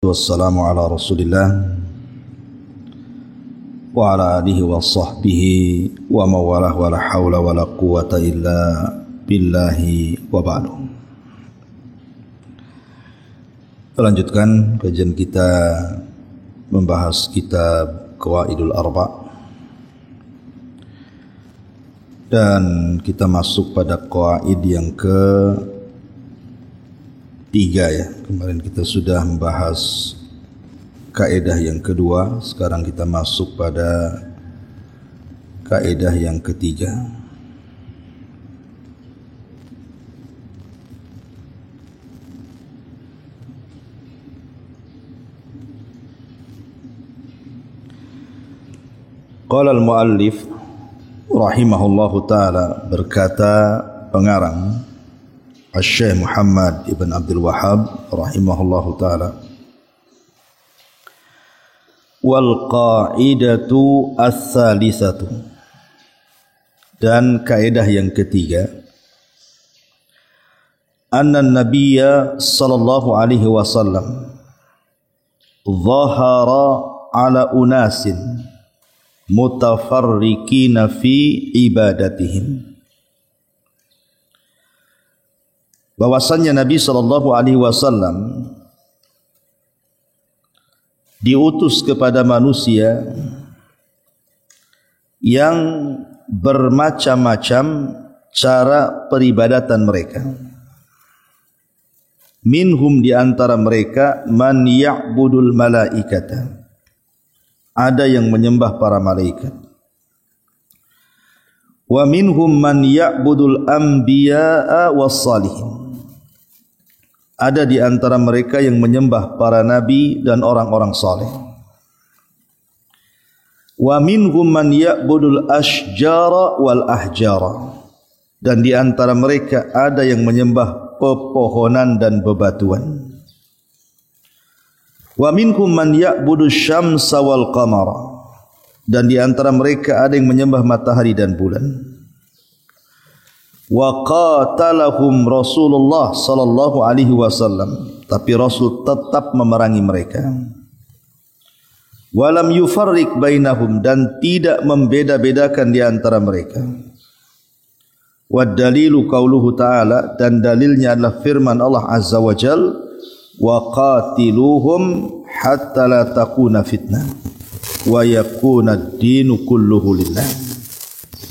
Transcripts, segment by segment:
Wassalamu ala rasulillah wa ala alihi wa sahbihi wa mawalah wa la hawla wa la quwata illa billahi wa ba'du. Lanjutkan kajian kita membahas kitab Qawaidul Arba' dan kita masuk pada qawaid yang ke-3 ya. Kemarin kita sudah membahas kaidah yang kedua, sekarang kita masuk pada kaidah yang ketiga. Qala al-muallif rahimahullahu ta'ala, berkata pengarang Syekh Muhammad ibn Abdul Wahhab rahimahullahu ta'ala, wal qa'idatu as-salisatu, dan kaidah yang ketiga, anna nabiyya sallallahu alaihi wasallam zahara ala unasin mutafarriqina fi ibadatihim, bahwasannya Nabi sallallahu alaihi wasallam diutus kepada manusia yang bermacam-macam cara peribadatan mereka. Minhum, di antara mereka, man ya'budul malaikata, ada yang menyembah para malaikat. Wa minhum man ya'budul anbiya'a was salihin, ada di antara mereka yang menyembah para nabi dan orang-orang saleh. Wa minhum man ya'budul ashjara wal ahjara, dan di antara mereka ada yang menyembah pepohonan dan bebatuan. Wa minhum man ya'budu syamsa wal qamara, dan di antara mereka ada yang menyembah matahari dan bulan. Wa qatalahum Rasulullah sallallahu alaihi wasallam, tapi Rasul tetap memerangi mereka. Walam yufarriq bainahum, dan tidak membeda-bedakan di antara mereka. Wad dalilu qauluhu ta'ala, dan dalilnya adalah firman Allah azza wa jalla, wa qatiluhum hatta la takuna fitnah wa yakuna ad-dinu kulluhu lillah.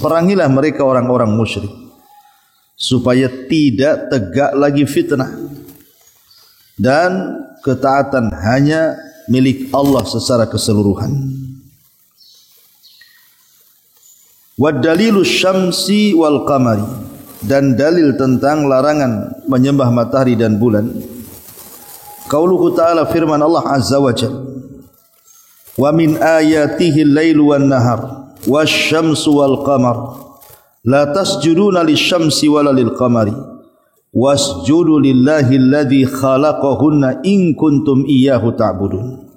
Perangilah mereka orang-orang musyrik supaya tidak tegak lagi fitnah dan ketaatan hanya milik Allah secara keseluruhan. Wad dalilu syamsi wal qamari, dan dalil tentang larangan menyembah matahari dan bulan, qauluhu ta'ala, firman Allah azza wa jalla, wa min ayatihi al-lailu wan nahar wasyamsu wal qamar la tasjuduna lisyamsi wala lilqamari wasjudu lillahi alladhi khalaqahunna in kuntum iyyahu ta'budun.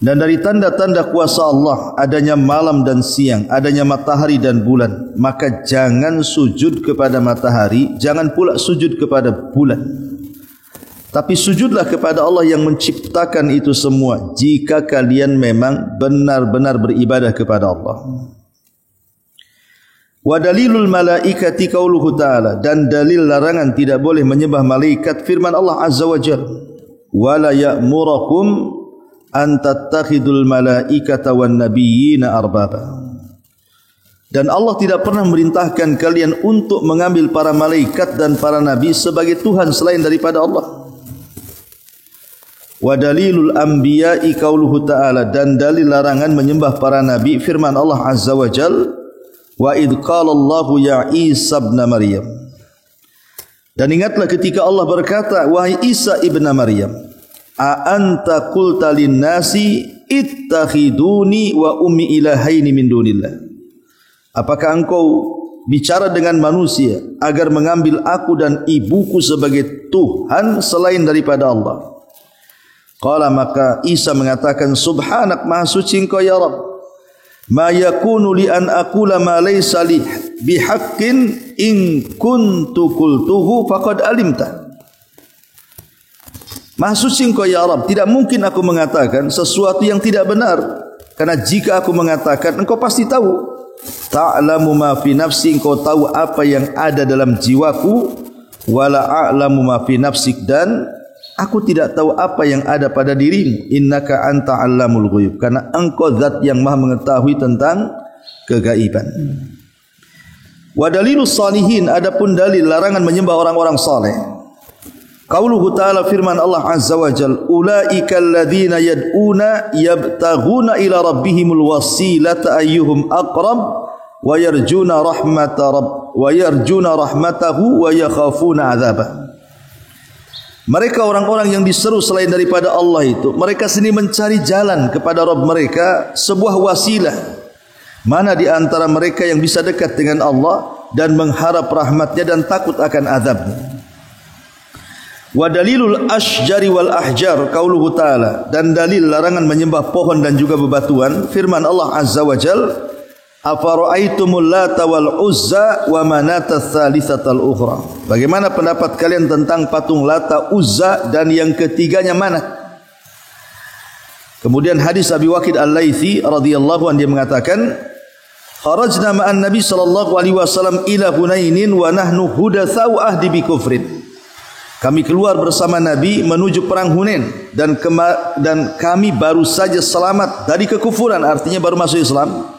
Dan dari tanda-tanda kuasa Allah adanya malam dan siang, adanya matahari dan bulan, maka jangan sujud kepada matahari, jangan pula sujud kepada bulan, tapi sujudlah kepada Allah yang menciptakan itu semua jika kalian memang benar-benar beribadah kepada Allah. Wa dalilul malaikati qauluhu ta'ala, dan dalil larangan tidak boleh menyembah malaikat, firman Allah azza wa jalla, wa la ya'murakum an tattakhidul malaikata wan nabiyyina arbaba, dan Allah tidak pernah merintahkan kalian untuk mengambil para malaikat dan para nabi sebagai Tuhan selain daripada Allah. Wa dalilul anbiya'i qauluhu ta'ala, dan dalil larangan menyembah para nabi, firman Allah azza wa jalla, wa idh qala Allahu ya Isa ibn Maryam, dan ingatlah ketika Allah berkata, wahai Isa ibn Maryam, a anta qulta lin nasi ittakhiduni wa ummi ilahaini min dunillah, apakah engkau bicara dengan manusia agar mengambil aku dan ibuku sebagai Tuhan selain daripada Allah? Qala, maka Isa mengatakan, subhanak, maha suci engkau ya Rabb, ma yakunu li an aqula ma laysa li bihaqqin in kuntu qultuhu faqad alimta. Maha suci Engkau ya Rabb, tidak mungkin aku mengatakan sesuatu yang tidak benar, karena jika aku mengatakan Engkau pasti tahu. Ta'lamu ma fi nafsi, Engkau tahu apa yang ada dalam jiwaku, wala a'lamu ma fi nafsik, dan aku tidak tahu apa yang ada pada dirimu. Innaka anta 'allamul ghuyub, karena Engkau zat yang Maha mengetahui tentang kegaiban. Wa dalilus salihin, adapun dalil larangan menyembah orang-orang saleh. Qauluhu ta'ala, firman Allah azza wa jalla, ulaika alladzina yad'una yabtaghuna ila rabbihimul wasilata ayyuhum aqrab wa yarjuna rahmatahu wa yakhafuna 'adzabah. Mereka orang-orang yang diseru selain daripada Allah itu, mereka sendiri mencari jalan kepada Rabb mereka, sebuah wasilah. Mana di antara mereka yang bisa dekat dengan Allah dan mengharap rahmatnya dan takut akan azabnya. Wa dalilul asjari wal ahjar, qauluhu ta'ala, dan dalil larangan menyembah pohon dan juga bebatuan, firman Allah azza wa jal, afara'aitumul lata wal uzza wa manata tsalitsatal ukhra. Bagaimana pendapat kalian tentang patung Lata, Uzza, dan yang ketiganya Manat? Kemudian hadis Abi Waqid Al-Laitsi radhiyallahu anhu, dia mengatakan, kharajna ma'an Nabi sallallahu alaihi wasallam ila Hunainin wa nahnu hudatsau ahdi bi kufrin. Kami keluar bersama Nabi menuju perang Hunain, dan kami baru saja selamat dari kekufuran, artinya baru masuk Islam.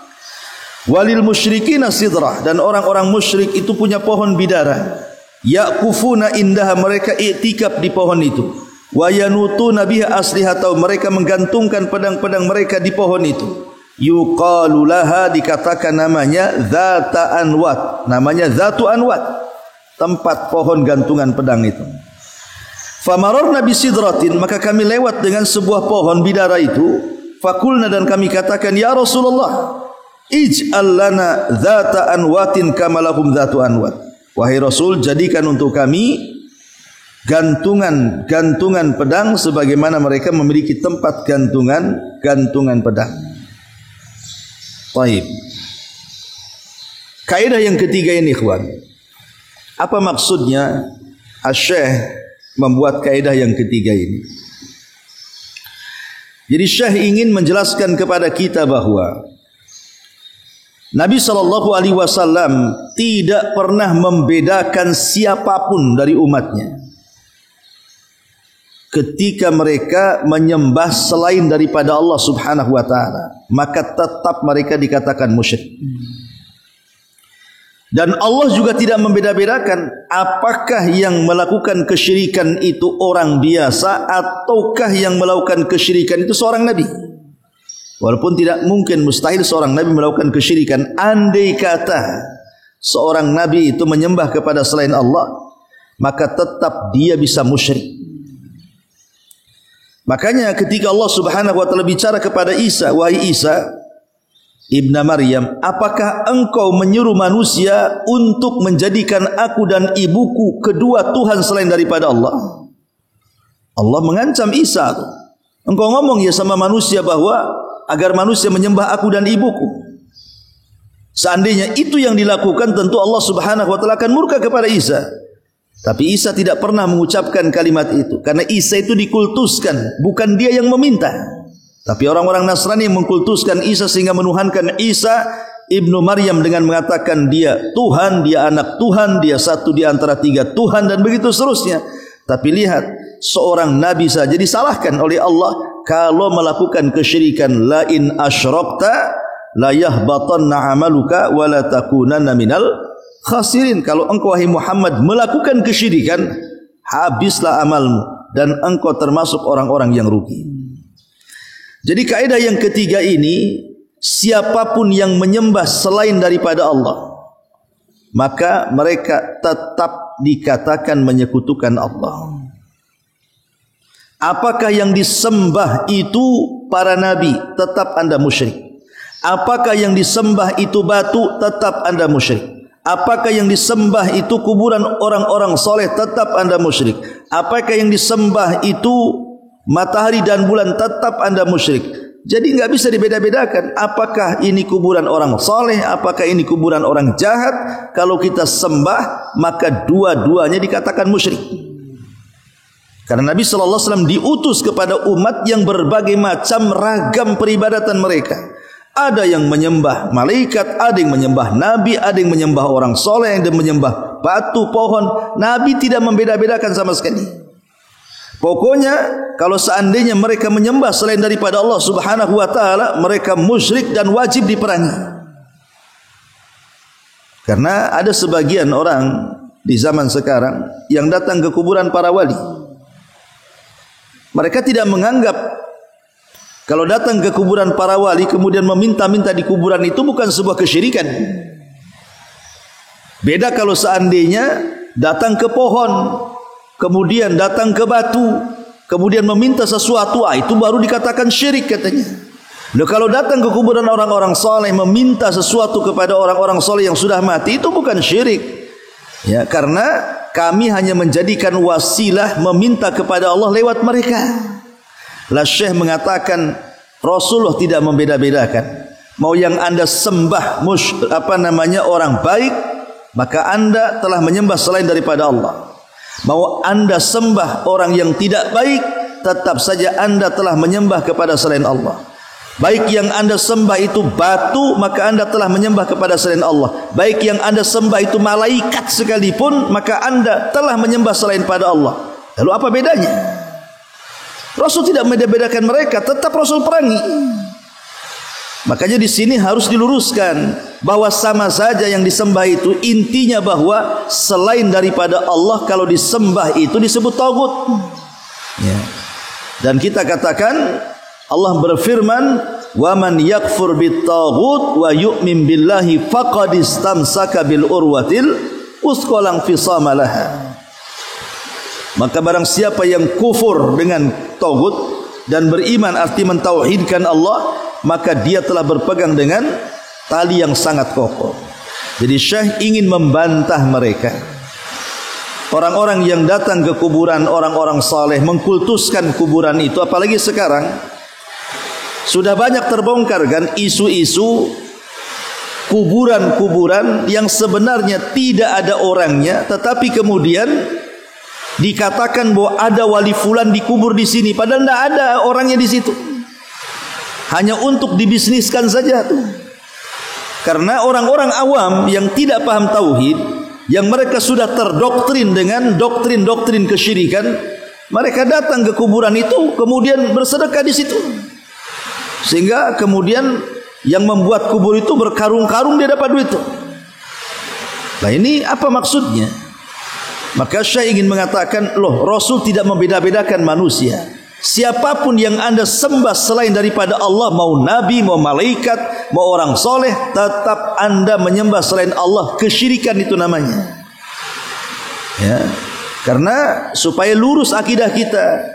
Walil musyrikina sidrah, dan orang-orang musyrik itu punya pohon bidara. Yaqufuna indaha, mereka i'tikaf di pohon itu. Wa yanutuna biha aslihatau, mereka menggantungkan pedang-pedang mereka di pohon itu. Yuqalu laha, dikatakan namanya Zata Anwat, namanya Zatu Anwat, tempat pohon gantungan pedang itu. Famararna bisidratin, maka kami lewat dengan sebuah pohon bidara itu. Fakulna, dan kami katakan, ya Rasulullah, ij'al lana Zata Anwatin kama lahum Zatu Anwat. Wahai Rasul, jadikan untuk kami gantungan pedang sebagaimana mereka memiliki tempat gantungan pedang. Baik. Kaidah yang ketiga ini, ikhwan, apa maksudnya Asy-Syaikh membuat kaidah yang ketiga ini? Jadi Syekh ingin menjelaskan kepada kita bahwa Nabi SAW tidak pernah membedakan siapapun dari umatnya ketika mereka menyembah selain daripada Allah Subhanahu wa taala, maka tetap mereka dikatakan musyrik. Dan Allah juga tidak membeda-bedakan apakah yang melakukan kesyirikan itu orang biasa ataukah yang melakukan kesyirikan itu seorang nabi. Walaupun tidak mungkin, mustahil seorang nabi melakukan kesyirikan. Andai kata seorang nabi itu menyembah kepada selain Allah, maka tetap dia bisa musyrik. Makanya ketika Allah Subhanahu wa taala bicara kepada Isa, wahai Isa ibna Maryam, apakah engkau menyuruh manusia untuk menjadikan aku dan ibuku kedua Tuhan selain daripada Allah? Allah mengancam Isa, engkau ngomong ya sama manusia bahwa agar manusia menyembah aku dan ibuku. Seandainya itu yang dilakukan, tentu Allah Subhanahu wa taala akan murka kepada Isa. Tapi Isa tidak pernah mengucapkan kalimat itu, karena Isa itu dikultuskan, bukan dia yang meminta. Tapi orang-orang Nasrani yang mengkultuskan Isa sehingga menuhankan Isa ibnu Maryam dengan mengatakan dia Tuhan, dia anak Tuhan, dia satu di antara tiga Tuhan, dan begitu seterusnya. Tapi lihat, seorang nabi saja disalahkan oleh Allah kalau melakukan kesyirikan. La in asyrakta la yahbatanna amaluka wa la takunanna minal khasirin. Kalau engkau wahai Muhammad melakukan kesyirikan, habislah amalmu dan engkau termasuk orang-orang yang rugi. Jadi kaidah yang ketiga ini, siapapun yang menyembah selain daripada Allah, maka mereka tetap dikatakan menyekutukan Allah. Apakah yang disembah itu para nabi, tetap anda musyrik. Apakah yang disembah itu batu, tetap anda musyrik. Apakah yang disembah itu kuburan orang-orang soleh, tetap anda musyrik. Apakah yang disembah itu matahari dan bulan, tetap anda musyrik. Jadi enggak bisa dibeda-bedakan apakah ini kuburan orang soleh, apakah ini kuburan orang jahat. Kalau kita sembah, maka dua-duanya dikatakan musyrik. Karena Nabi sallallahu alaihi wasallam diutus kepada umat yang berbagai macam ragam peribadatan mereka. Ada yang menyembah malaikat, ada yang menyembah nabi, ada yang menyembah orang soleh, ada yang menyembah batu, pohon. Nabi tidak membeda-bedakan sama sekali. Pokoknya kalau seandainya mereka menyembah selain daripada Allah Subhanahu wa taala, mereka musyrik dan wajib diperangi. Karena ada sebagian orang di zaman sekarang yang datang ke kuburan para wali. Mereka tidak menganggap kalau datang ke kuburan para wali kemudian meminta-minta di kuburan itu bukan sebuah kesyirikan. Beda kalau seandainya datang ke pohon, kemudian datang ke batu, kemudian meminta sesuatu, itu baru dikatakan syirik katanya. Nah, kalau datang ke kuburan orang-orang soleh meminta sesuatu kepada orang-orang soleh yang sudah mati, itu bukan syirik. Ya, karena kami hanya menjadikan wasilah meminta kepada Allah lewat mereka. Lah Syekh mengatakan Rasulullah tidak membeda-bedakan. Mau yang anda sembah orang baik, maka anda telah menyembah selain daripada Allah. Mau anda sembah orang yang tidak baik, tetap saja anda telah menyembah kepada selain Allah. Baik yang anda sembah itu batu, maka anda telah menyembah kepada selain Allah. Baik yang anda sembah itu malaikat sekalipun, maka anda telah menyembah selain pada Allah. Lalu apa bedanya? Rasul tidak membeda-bedakan mereka, tetap Rasul perangi. Makanya di sini harus diluruskan bahwa sama saja yang disembah itu, intinya bahwa selain daripada Allah kalau disembah itu disebut tagut. Ya. Dan kita katakan Allah berfirman, "Wa man yakfur bit-taghut wa yu'min billahi faqad istamsaka bil urwatil wuthqa la infisama laha." Maka barang siapa yang kufur dengan taghut dan beriman arti mentauhidkan Allah, maka dia telah berpegang dengan tali yang sangat kokoh. Jadi Syekh ingin membantah mereka. Orang-orang yang datang ke kuburan orang-orang saleh, mengkultuskan kuburan itu, apalagi sekarang sudah banyak terbongkar kan isu-isu kuburan-kuburan yang sebenarnya tidak ada orangnya, tetapi kemudian dikatakan bahwa ada wali fulan dikubur di sini, padahal tidak ada orangnya di situ. Hanya untuk dibisniskan saja tuh. Karena orang-orang awam yang tidak paham tauhid, yang mereka sudah terdoktrin dengan doktrin-doktrin kesyirikan, mereka datang ke kuburan itu kemudian bersedekah di situ. Sehingga kemudian yang membuat kubur itu berkarung-karung dia dapat duit itu. Nah, ini apa maksudnya? Maka saya ingin mengatakan, loh, Rasul tidak membeda-bedakan manusia. Siapapun yang anda sembah selain daripada Allah, mau nabi, mau malaikat, mau orang soleh, tetap anda menyembah selain Allah. Kesyirikan itu namanya. Ya, karena supaya lurus akidah kita.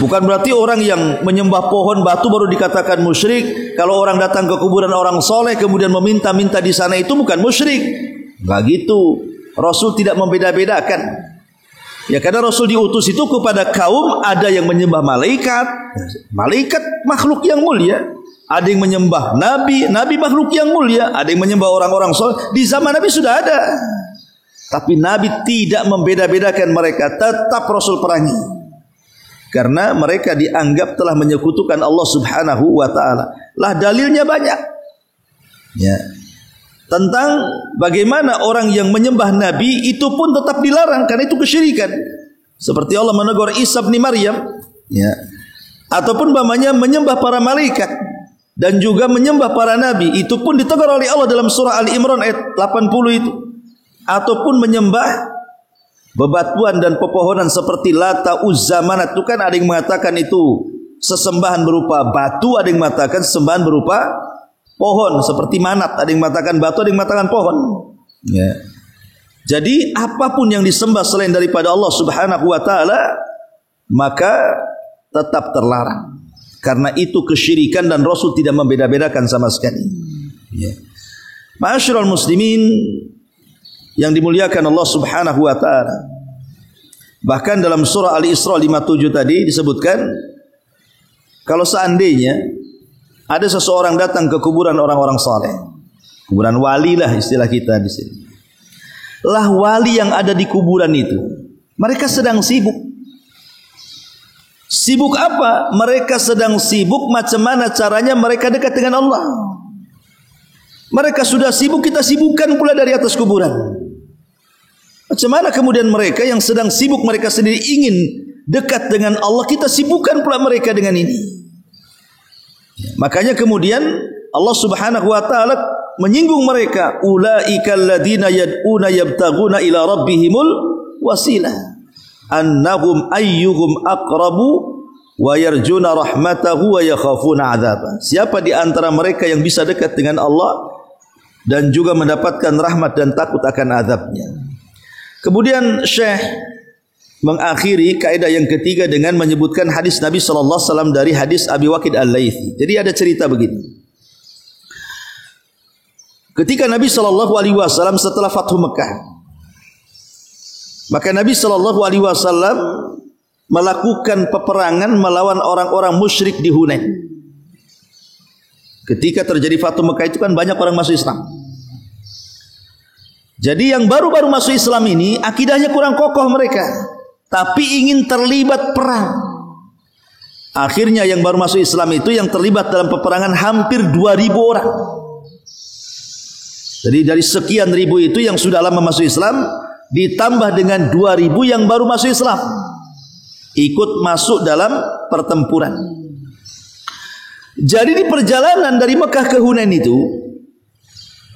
Bukan berarti orang yang menyembah pohon batu baru dikatakan musyrik. Kalau orang datang ke kuburan orang soleh kemudian meminta-minta di sana, itu bukan musyrik. Enggak gitu. Rasul tidak membeda-bedakan. Ya, karena Rasul diutus itu kepada kaum, ada yang menyembah malaikat. Malaikat makhluk yang mulia. Ada yang menyembah nabi, nabi makhluk yang mulia. Ada yang menyembah orang-orang soleh. Di zaman Nabi sudah ada. Tapi Nabi tidak membeda-bedakan mereka. Tetap Rasul perangi. Karena mereka dianggap telah menyekutukan Allah Subhanahu wa ta'ala. Lah dalilnya banyak. Ya. Tentang bagaimana orang yang menyembah Nabi itu pun tetap dilarang karena itu kesyirikan. Seperti Allah menegur Isa bin Maryam, ya. Ataupun umpamanya menyembah para malaikat dan juga menyembah para nabi, itu pun ditegur oleh Allah dalam surah Ali Imran ayat 80 itu. Ataupun menyembah bebatuan dan pepohonan seperti Lata, Uzza, Manat, itu kan ada yang mengatakan itu sesembahan berupa batu, ada yang mengatakan sesembahan berupa pohon seperti Manat, ada yang mengatakan batu, ada yang mengatakan pohon. Ya. Jadi apapun yang disembah selain daripada Allah Subhanahu wa taala maka tetap terlarang. Karena itu kesyirikan dan Rasul tidak membeda-bedakan sama sekali. Ya. Ma'asyiral muslimin yang dimuliakan Allah Subhanahu wa taala. Bahkan dalam surah Al-Isra 57 tadi disebutkan kalau seandainya ada seseorang datang ke kuburan orang-orang saleh, kuburan wali lah istilah kita di sini. Lah wali yang ada di kuburan itu, mereka sedang sibuk. Sibuk apa? Mereka sedang sibuk macam mana caranya mereka dekat dengan Allah. Mereka sudah sibuk, kita sibukkan pula dari atas kuburan. Macam mana kemudian mereka yang sedang sibuk mereka sendiri ingin dekat dengan Allah, kita sibukkan pula mereka dengan ini. Makanya kemudian Allah Subhanahu wa taala menyinggung mereka, ulaikal ladzina yad'una yabtaguna ila rabbihimul wasilah annahum ayyuhum aqrabu wa yarjuna rahmatahu wa yakhafuna 'adzabah. Siapa di antara mereka yang bisa dekat dengan Allah dan juga mendapatkan rahmat dan takut akan azabnya. Kemudian Syekh mengakhiri kaidah yang ketiga dengan menyebutkan hadis Nabi sallallahu alaihi wasallam dari hadis Abi Waqid Al-Laitsi. Jadi ada cerita begini. Ketika Nabi sallallahu alaihi wasallam setelah Fathu Mekah, maka Nabi sallallahu alaihi wasallam melakukan peperangan melawan orang-orang musyrik di Hunain. Ketika terjadi Fathu Mekah itu kan banyak orang masuk Islam. Jadi yang baru-baru masuk Islam ini akidahnya kurang kokoh mereka, tapi ingin terlibat perang. Akhirnya yang baru masuk Islam itu yang terlibat dalam peperangan hampir 2.000 orang. Jadi dari sekian ribu itu yang sudah lama masuk Islam ditambah dengan 2.000 yang baru masuk Islam, ikut masuk dalam pertempuran. Jadi di perjalanan dari Mekah ke Hunain itu,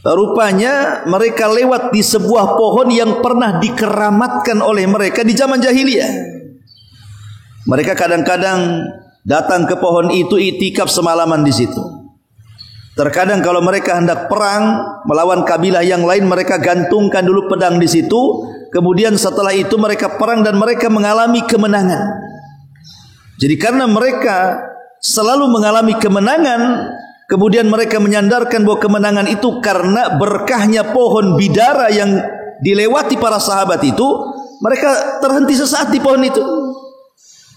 rupanya mereka lewat di sebuah pohon yang pernah dikeramatkan oleh mereka di zaman jahiliyah. Mereka kadang-kadang datang ke pohon itu iktikaf semalaman di situ. Terkadang kalau mereka hendak perang melawan kabilah yang lain, mereka gantungkan dulu pedang di situ. Kemudian setelah itu mereka perang dan mereka mengalami kemenangan. Jadi karena mereka selalu mengalami kemenangan, kemudian mereka menyandarkan bahwa kemenangan itu karena berkahnya pohon bidara yang dilewati para sahabat itu, mereka terhenti sesaat di pohon itu.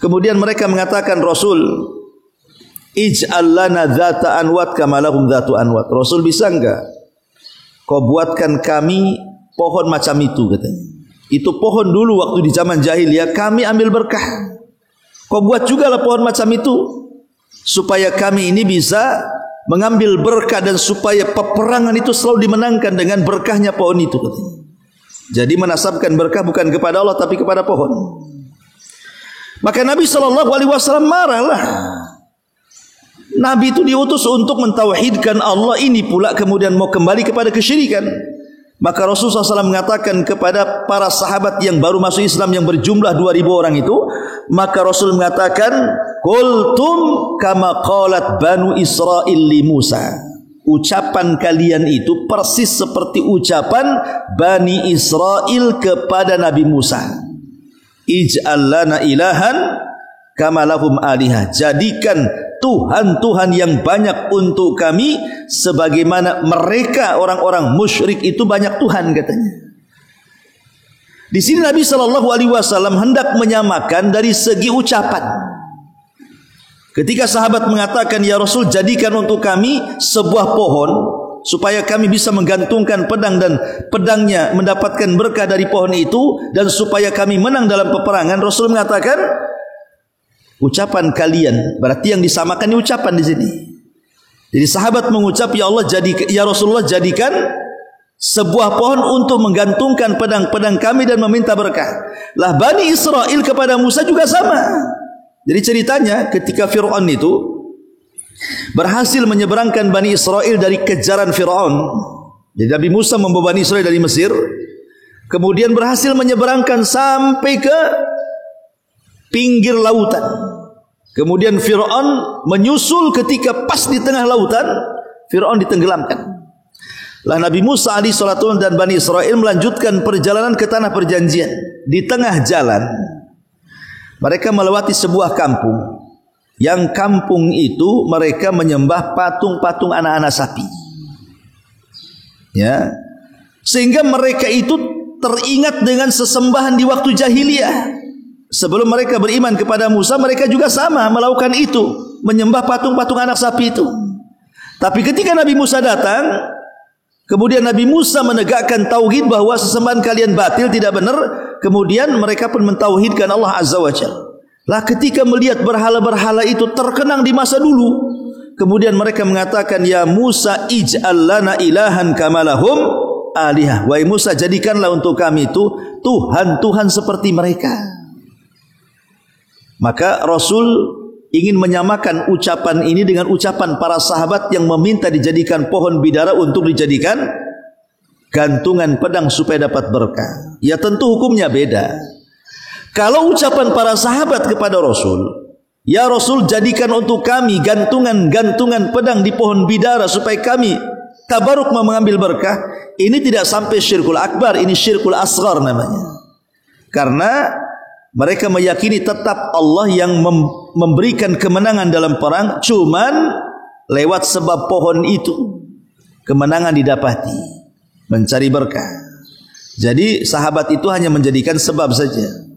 Kemudian mereka mengatakan, Rasul, ij'al lana dzata anwat kama lahum dzatu anwat. Rasul, bisa enggak kau buatkan kami pohon macam itu, katanya. Itu pohon dulu waktu di zaman jahiliyah kami ambil berkah. Kau buat juga lah pohon macam itu supaya kami ini bisa mengambil berkah dan supaya peperangan itu selalu dimenangkan dengan berkahnya pohon itu, katanya. Jadi menasabkan berkah bukan kepada Allah tapi kepada pohon. Maka Nabi SAW marahlah. Nabi itu diutus untuk mentauhidkan Allah, ini pula kemudian mau kembali kepada kesyirikan. Maka Rasulullah SAW mengatakan kepada para sahabat yang baru masuk Islam yang berjumlah 2.000 orang itu, maka Rasul mengatakan, qultum kama qalat banu Israil li Musa. Ucapan kalian itu persis seperti ucapan Bani Israel kepada Nabi Musa. Ij'al lana ilahan kama lahum alihah. Jadikan Tuhan-Tuhan yang banyak untuk kami sebagaimana mereka orang-orang musyrik itu banyak Tuhan, katanya. Di sini Nabi SAW hendak menyamakan dari segi ucapan. Ketika sahabat mengatakan, ya Rasul, jadikan untuk kami sebuah pohon supaya kami bisa menggantungkan pedang dan pedangnya mendapatkan berkah dari pohon itu dan supaya kami menang dalam peperangan. Rasul mengatakan, ucapan kalian, berarti yang disamakan ini ucapan di sini. Jadi sahabat mengucap, ya Allah, ya Rasulullah, jadikan sebuah pohon untuk menggantungkan pedang-pedang kami dan meminta berkah. Lah Bani Israel kepada Musa juga sama. Jadi ceritanya ketika Fir'aun itu berhasil menyeberangkan Bani Israel dari kejaran Fir'aun. Jadi Nabi Musa membawa Bani Israel dari Mesir, kemudian berhasil menyeberangkan sampai ke pinggir lautan. Kemudian Fir'aun menyusul, ketika pas di tengah lautan Fir'aun ditenggelamkan. Lah Nabi Musa alaihissalam dan Bani Israel melanjutkan perjalanan ke tanah perjanjian. Di tengah jalan mereka melewati sebuah kampung. Yang kampung itu mereka menyembah patung-patung anak-anak sapi. Ya. Sehingga mereka itu teringat dengan sesembahan di waktu jahiliyah. Sebelum mereka beriman kepada Musa, mereka juga sama melakukan itu, menyembah patung-patung anak sapi itu. Tapi ketika Nabi Musa datang, kemudian Nabi Musa menegakkan tauhid bahwa sesembahan kalian batil, tidak benar. Kemudian mereka pun mentauhidkan Allah Azza wa Jalla. Lah ketika melihat berhala-berhala itu terkenang di masa dulu, kemudian mereka mengatakan, ya Musa ij'al lana ilahan kamalahum alihah. Wahai Musa, jadikanlah untuk kami itu Tuhan-Tuhan seperti mereka. Maka Rasul ingin menyamakan ucapan ini dengan ucapan para sahabat yang meminta dijadikan pohon bidara untuk dijadikan gantungan pedang supaya dapat berkah. Ya tentu hukumnya beda. Kalau ucapan para sahabat kepada Rasul, ya Rasul, jadikan untuk kami gantungan-gantungan pedang di pohon bidara supaya kami tabaruk mengambil berkah, ini tidak sampai syirkul akbar, ini syirkul asghar namanya. Karena mereka meyakini tetap Allah yang memberikan kemenangan dalam perang, cuman lewat sebab pohon itu kemenangan didapati, mencari berkah. Jadi sahabat itu hanya menjadikan sebab saja.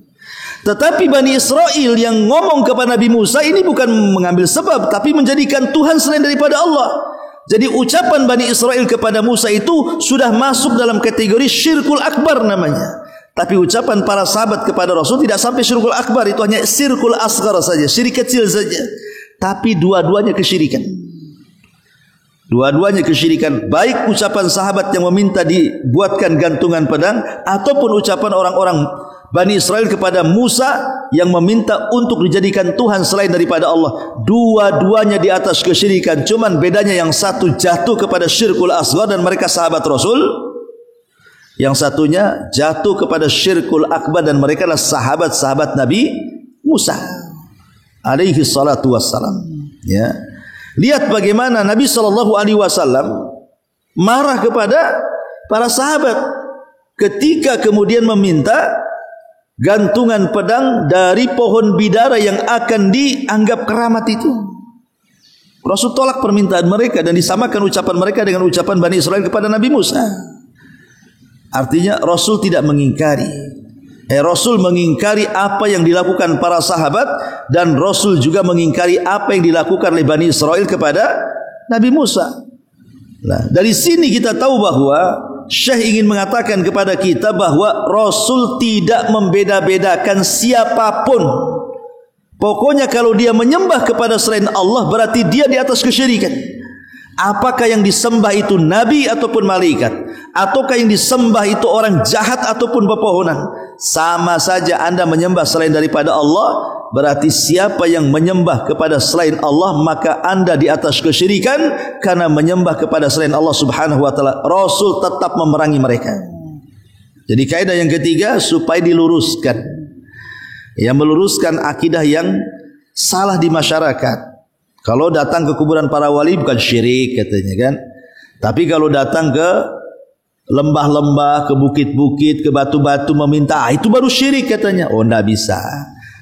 Tetapi Bani Israel yang ngomong kepada Nabi Musa ini bukan mengambil sebab, tapi menjadikan Tuhan selain daripada Allah. Jadi ucapan Bani Israel kepada Musa itu sudah masuk dalam kategori syirkul akbar namanya. Tapi ucapan para sahabat kepada Rasul tidak sampai syirkul akbar, itu hanya syirkul asghar saja, syirik kecil saja. Tapi dua-duanya kesyirikan. Dua-duanya kesyirikan, baik ucapan sahabat yang meminta dibuatkan gantungan pedang, ataupun ucapan orang-orang Bani Israel kepada Musa yang meminta untuk dijadikan Tuhan selain daripada Allah. Dua-duanya di atas kesyirikan, cuman bedanya yang satu jatuh kepada syirkul asghar dan mereka sahabat Rasul, yang satunya jatuh kepada syirkul akbar dan mereka adalah sahabat-sahabat Nabi Musa alaihi salatu wassalam. Ya. Lihat bagaimana Nabi SAW marah kepada para sahabat ketika kemudian meminta gantungan pedang dari pohon bidara yang akan dianggap keramat itu. Rasul tolak permintaan mereka dan disamakan ucapan mereka dengan ucapan Bani Israel kepada Nabi Musa. Artinya Rasul tidak mengingkari. Rasul mengingkari apa yang dilakukan para sahabat, dan Rasul juga mengingkari apa yang dilakukan oleh Bani Israel kepada Nabi Musa. Nah, dari sini kita tahu bahwa Syekh ingin mengatakan kepada kita bahwa Rasul tidak membeda-bedakan siapapun. Pokoknya kalau dia menyembah kepada selain Allah, berarti dia di atas kesyirikan. Apakah yang disembah itu nabi ataupun malaikat, ataukah yang disembah itu orang jahat ataupun pepohonan, sama saja Anda menyembah selain daripada Allah. Berarti siapa yang menyembah kepada selain Allah, maka Anda di atas kesyirikan karena menyembah kepada selain Allah Subhanahu wa taala. Rasul tetap memerangi mereka. Jadi kaidah yang ketiga supaya diluruskan, yang meluruskan akidah yang salah di masyarakat. Kalau datang ke kuburan para wali bukan syirik katanya kan. Tapi kalau datang ke lembah-lembah, ke bukit-bukit, ke batu-batu meminta, itu baru syirik katanya. Oh, tidak bisa.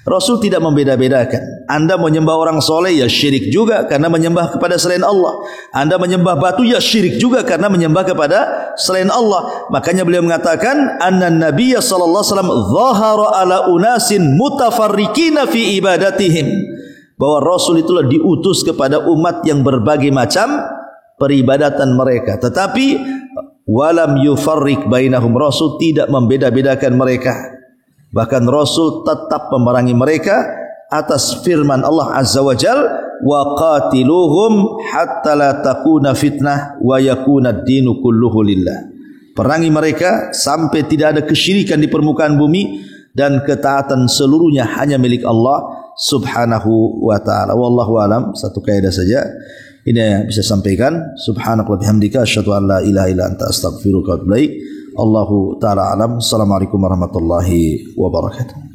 Rasul tidak membeda-bedakan. Anda menyembah orang soleh, ya syirik juga karena menyembah kepada selain Allah. Anda menyembah batu, ya syirik juga karena menyembah kepada selain Allah. Makanya beliau mengatakan, Anna Nabiya sallallahu alaihi wasallam zahara ala unasin mutafarriqina fi ibadatihim. Bahwa Rasul itulah diutus kepada umat yang berbagai macam peribadatan mereka. Tetapi walam yufarriq bainahum, Rasul tidak membeda-bedakan mereka. Bahkan Rasul tetap memerangi mereka atas firman Allah Azza wa Jal, wa qatiluhum hatta la takuna fitnah wa yakuna ad-dinu kulluhu lillah. Perangi mereka sampai tidak ada kesyirikan di permukaan bumi dan ketaatan seluruhnya hanya milik Allah Subhanahu wa ta'ala. Wallahu alam. Satu kaidah saja ini yang bisa sampaikan. Subhanaka wa bihamdika asyhadu an la ilaha illa anta astaghfiruka wa atubu ilaik. Allahu ta'ala alam. Assalamualaikum warahmatullahi wabarakatuh.